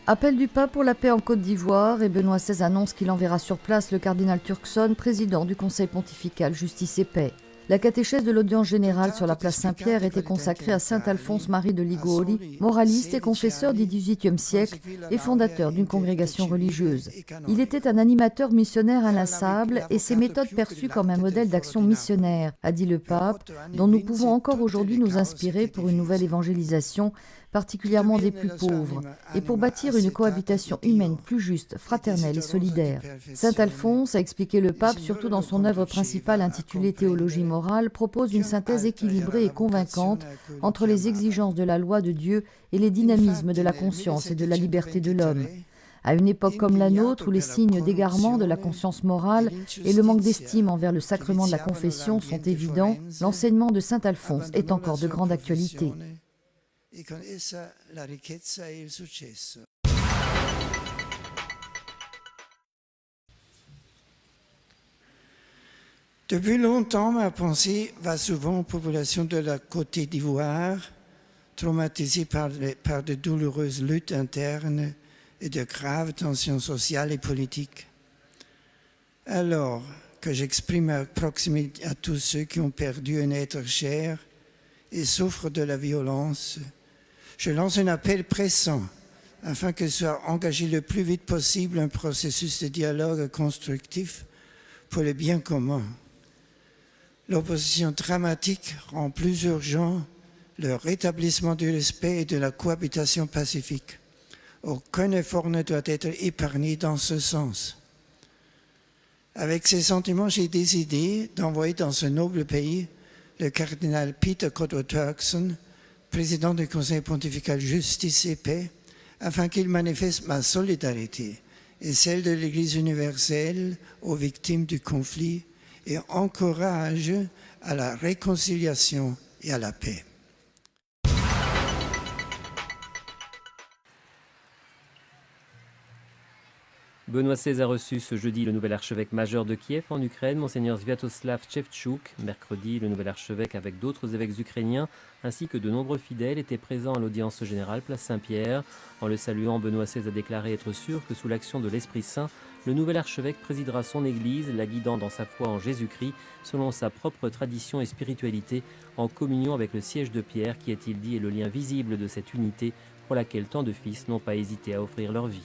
Appel du pape pour la paix en Côte d'Ivoire et Benoît XVI annonce qu'il enverra sur place le cardinal Turkson, président du Conseil pontifical Justice et Paix. La catéchèse de l'audience générale sur la place Saint-Pierre était consacrée à saint Alphonse Marie de Liguori, moraliste et confesseur du XVIIIe siècle et fondateur d'une congrégation religieuse. Il était un animateur missionnaire inlassable et ses méthodes perçues comme un modèle d'action missionnaire, a dit le pape, dont nous pouvons encore aujourd'hui nous inspirer pour une nouvelle évangélisation, particulièrement des plus pauvres, et pour bâtir une cohabitation humaine plus juste, fraternelle et solidaire. Saint Alphonse, a expliqué le pape, surtout dans son œuvre principale intitulée Théologie morale, propose une synthèse équilibrée et convaincante entre les exigences de la loi de Dieu et les dynamismes de la conscience et de la liberté de l'homme. À une époque comme la nôtre, où les signes d'égarement de la conscience morale et le manque d'estime envers le sacrement de la confession sont évidents, l'enseignement de saint Alphonse est encore de grande actualité. E con essa la ricchezza e il successo. Depuis longtemps, ma pensée va souvent aux populations de la Côte d'Ivoire, traumatisées par de douloureuses luttes internes et de graves tensions sociales et politiques. Alors que j'exprime ma proximité à tous ceux qui ont perdu un être cher et souffrent de la violence, je lance un appel pressant afin que soit engagé le plus vite possible un processus de dialogue constructif pour le bien commun. L'opposition dramatique rend plus urgent le rétablissement du respect et de la cohabitation pacifique. Aucun effort ne doit être épargné dans ce sens. Avec ces sentiments, j'ai décidé d'envoyer dans ce noble pays le cardinal Peter Cotto Turkson, président du Conseil pontifical Justice et Paix, afin qu'il manifeste ma solidarité et celle de l'Église universelle aux victimes du conflit et encourage à la réconciliation et à la paix. Benoît XVI a reçu ce jeudi le nouvel archevêque majeur de Kiev en Ukraine, Monseigneur Sviatoslav Shevchuk. Mercredi, le nouvel archevêque avec d'autres évêques ukrainiens ainsi que de nombreux fidèles étaient présents à l'audience générale place Saint-Pierre. En le saluant, Benoît XVI a déclaré être sûr que sous l'action de l'Esprit Saint, le nouvel archevêque présidera son Église, la guidant dans sa foi en Jésus-Christ, selon sa propre tradition et spiritualité, en communion avec le siège de Pierre qui, est-il dit, est le lien visible de cette unité pour laquelle tant de fils n'ont pas hésité à offrir leur vie.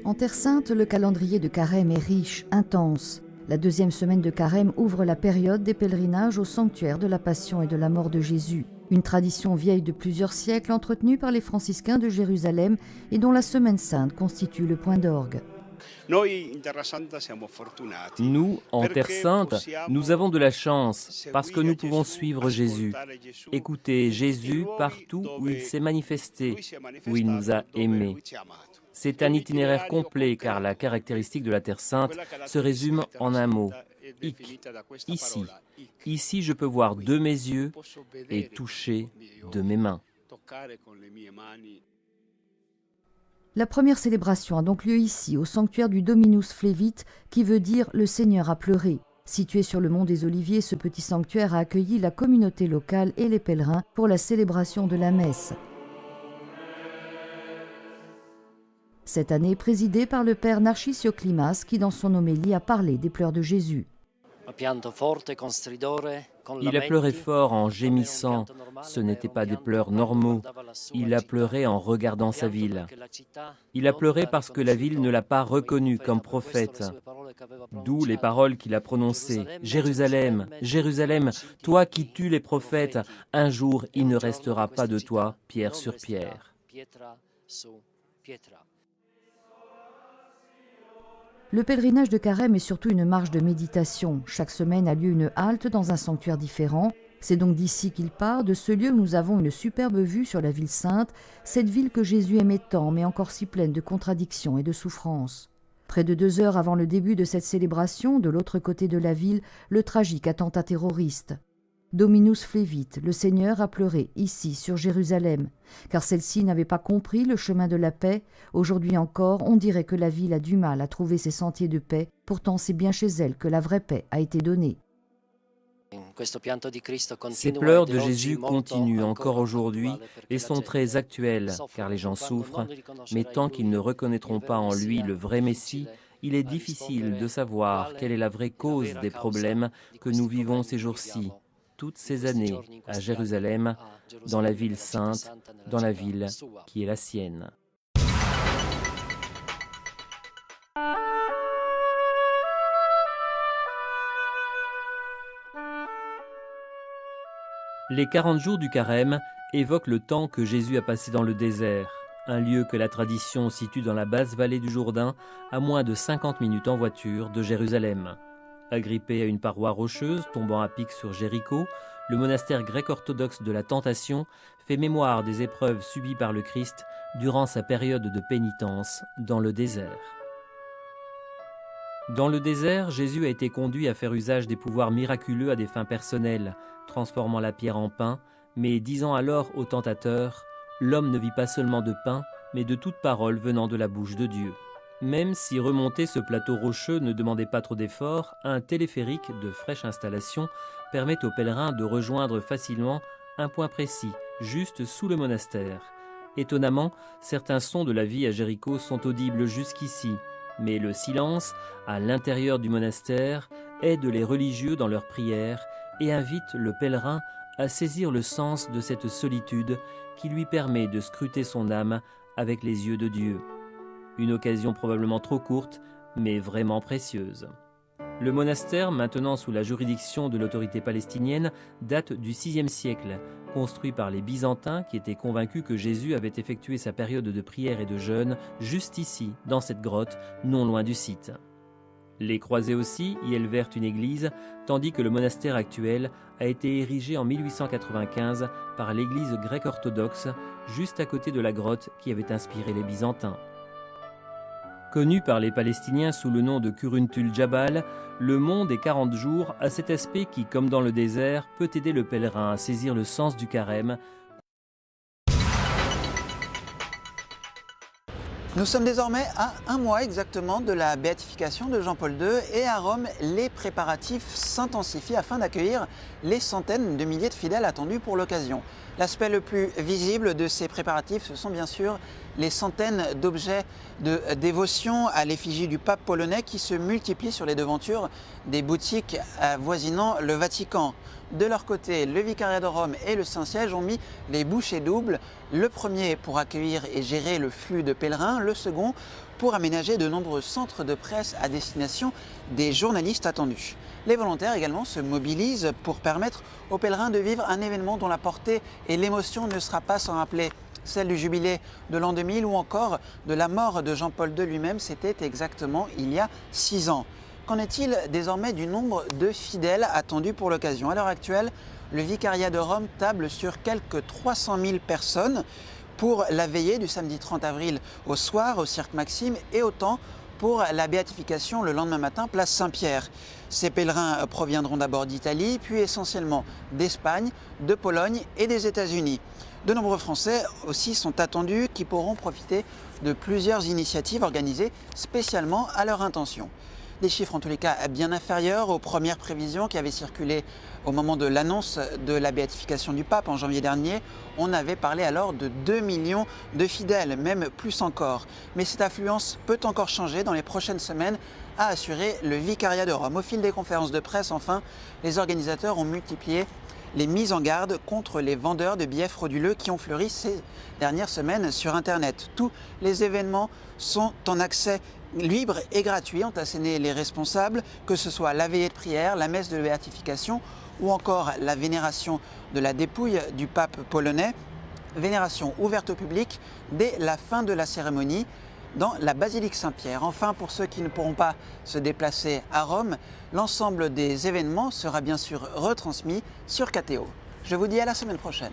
En Terre Sainte, le calendrier de Carême est riche, intense. La deuxième semaine de Carême ouvre la période des pèlerinages au sanctuaire de la Passion et de la mort de Jésus. Une tradition vieille de plusieurs siècles entretenue par les franciscains de Jérusalem et dont la Semaine Sainte constitue le point d'orgue. Nous, en Terre Sainte, nous avons de la chance parce que nous pouvons suivre Jésus, écouter Jésus partout où il s'est manifesté, où il nous a aimés. C'est un itinéraire complet car la caractéristique de la Terre Sainte se résume en un mot, hic, ici. Ici, je peux voir de mes yeux et toucher de mes mains. La première célébration a donc lieu ici, au sanctuaire du Dominus Flevit, qui veut dire « le Seigneur a pleuré ». Situé sur le mont des Oliviers, ce petit sanctuaire a accueilli la communauté locale et les pèlerins pour la célébration de la messe. Cette année présidée par le père Narcisio Klimas qui dans son homélie a parlé des pleurs de Jésus. Il a pleuré fort en gémissant, ce n'étaient pas des pleurs normaux. Il a pleuré en regardant sa ville. Il a pleuré parce que la ville ne l'a pas reconnu comme prophète. D'où les paroles qu'il a prononcées. « Jérusalem, Jérusalem, toi qui tues les prophètes, un jour il ne restera pas de toi pierre sur pierre. » Le pèlerinage de Carême est surtout une marche de méditation. Chaque semaine a lieu une halte dans un sanctuaire différent. C'est donc d'ici qu'il part, de ce lieu où nous avons une superbe vue sur la ville sainte, cette ville que Jésus aimait tant, mais encore si pleine de contradictions et de souffrances. Près de 2 heures avant le début de cette célébration, de l'autre côté de la ville, le tragique attentat terroriste. Dominus Flevit, le Seigneur a pleuré ici sur Jérusalem, car celle-ci n'avait pas compris le chemin de la paix. Aujourd'hui encore, on dirait que la ville a du mal à trouver ses sentiers de paix, pourtant c'est bien chez elle que la vraie paix a été donnée. Ces pleurs de Jésus continuent encore aujourd'hui et sont très actuels, car les gens souffrent, mais tant qu'ils ne reconnaîtront pas en lui le vrai Messie, il est difficile de savoir quelle est la vraie cause des problèmes que nous vivons ces jours-ci, toutes ces années, à Jérusalem, dans la ville sainte, dans la ville qui est la sienne. Les 40 jours du Carême évoquent le temps que Jésus a passé dans le désert, un lieu que la tradition situe dans la basse vallée du Jourdain, à moins de 50 minutes en voiture de Jérusalem. Agrippé à une paroi rocheuse tombant à pic sur Jéricho, le monastère grec-orthodoxe de la Tentation fait mémoire des épreuves subies par le Christ durant sa période de pénitence dans le désert. Dans le désert, Jésus a été conduit à faire usage des pouvoirs miraculeux à des fins personnelles, transformant la pierre en pain, mais disant alors au tentateur « L'homme ne vit pas seulement de pain, mais de toute parole venant de la bouche de Dieu ». Même si remonter ce plateau rocheux ne demandait pas trop d'efforts, un téléphérique de fraîche installation permet aux pèlerins de rejoindre facilement un point précis, juste sous le monastère. Étonnamment, certains sons de la vie à Jéricho sont audibles jusqu'ici, mais le silence, à l'intérieur du monastère, aide les religieux dans leurs prières et invite le pèlerin à saisir le sens de cette solitude qui lui permet de scruter son âme avec les yeux de Dieu. Une occasion probablement trop courte, mais vraiment précieuse. Le monastère, maintenant sous la juridiction de l'autorité palestinienne, date du VIe siècle, construit par les Byzantins qui étaient convaincus que Jésus avait effectué sa période de prière et de jeûne juste ici, dans cette grotte, non loin du site. Les croisés aussi y élevèrent une église, tandis que le monastère actuel a été érigé en 1895 par l'église grecque orthodoxe, juste à côté de la grotte qui avait inspiré les Byzantins. Connu par les Palestiniens sous le nom de Kuruntul Jabal, le mont des 40 jours a cet aspect qui, comme dans le désert, peut aider le pèlerin à saisir le sens du carême. Nous sommes désormais à un mois exactement de la béatification de Jean-Paul II et à Rome, les préparatifs s'intensifient afin d'accueillir les centaines de milliers de fidèles attendus pour l'occasion. L'aspect le plus visible de ces préparatifs, ce sont bien sûr les centaines d'objets de dévotion à l'effigie du pape polonais qui se multiplient sur les devantures des boutiques avoisinant le Vatican. De leur côté, le vicariat de Rome et le Saint-Siège ont mis les bouchées doubles, le premier pour accueillir et gérer le flux de pèlerins, le second pour aménager de nombreux centres de presse à destination des journalistes attendus. Les volontaires également se mobilisent pour permettre aux pèlerins de vivre un événement dont la portée et l'émotion ne sera pas sans rappeler celle du jubilé de l'an 2000 ou encore de la mort de Jean-Paul II lui-même, c'était exactement il y a 6 ans. Qu'en est-il désormais du nombre de fidèles attendus pour l'occasion? À l'heure actuelle, le vicariat de Rome table sur quelques 300 000 personnes pour la veillée du samedi 30 avril au soir au Cirque Maxime et autant pour la béatification le lendemain matin, place Saint-Pierre. Ces pèlerins proviendront d'abord d'Italie, puis essentiellement d'Espagne, de Pologne et des États-Unis. De nombreux Français aussi sont attendus qui pourront profiter de plusieurs initiatives organisées spécialement à leur intention. Des chiffres en tous les cas bien inférieurs aux premières prévisions qui avaient circulé au moment de l'annonce de la béatification du pape en janvier dernier. On avait parlé alors de 2 millions de fidèles, même plus encore. Mais cette affluence peut encore changer dans les prochaines semaines, a assuré le vicariat de Rome. Au fil des conférences de presse, enfin, les organisateurs ont multiplié les mises en garde contre les vendeurs de billets frauduleux qui ont fleuri ces dernières semaines sur Internet. Tous les événements sont en accès libre et gratuit, ont asséné les responsables, que ce soit la veillée de prière, la messe de béatification ou encore la vénération de la dépouille du pape polonais, vénération ouverte au public dès la fin de la cérémonie dans la basilique Saint-Pierre. Enfin, pour ceux qui ne pourront pas se déplacer à Rome, l'ensemble des événements sera bien sûr retransmis sur KTO. Je vous dis à la semaine prochaine.